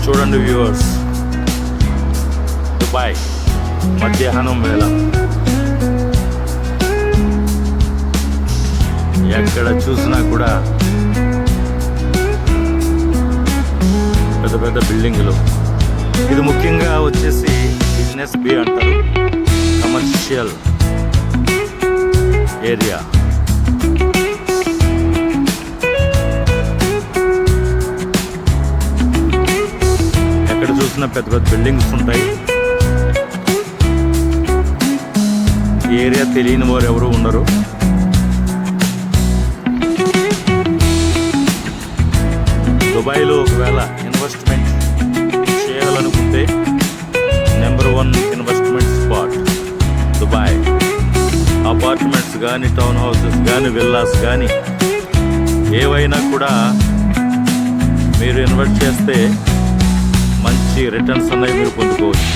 చూడండి viewers, Dubai మధ్యాహ్నం వేళ ఎక్కడ చూసినా కూడా పెద్ద పెద్ద బిల్డింగులు. ఇది ముఖ్యంగా వచ్చేసి బిజినెస్ బి అంటారు, కమర్షియల్ ఏరియా. ఎక్కడ చూసినా పెద్ద పెద్ద బిల్డింగ్స్ ఉంటాయి. ఈ ఏరియా తెలియని వారు ఎవరు ఉండరు. దుబాయ్లో ఒకవేళ ఇన్వెస్ట్మెంట్ చేయాలనుకుంటే number 1 investment spot Dubai. Apartments కానీ, టౌన్ హౌసెస్ కానీ, విల్లాస్ కానీ ఏవైనా కూడా మీరు ఇన్వెస్ట్ చేస్తే మంచి రిటర్న్స్ అనేవి మీరు పొందుకోవచ్చు.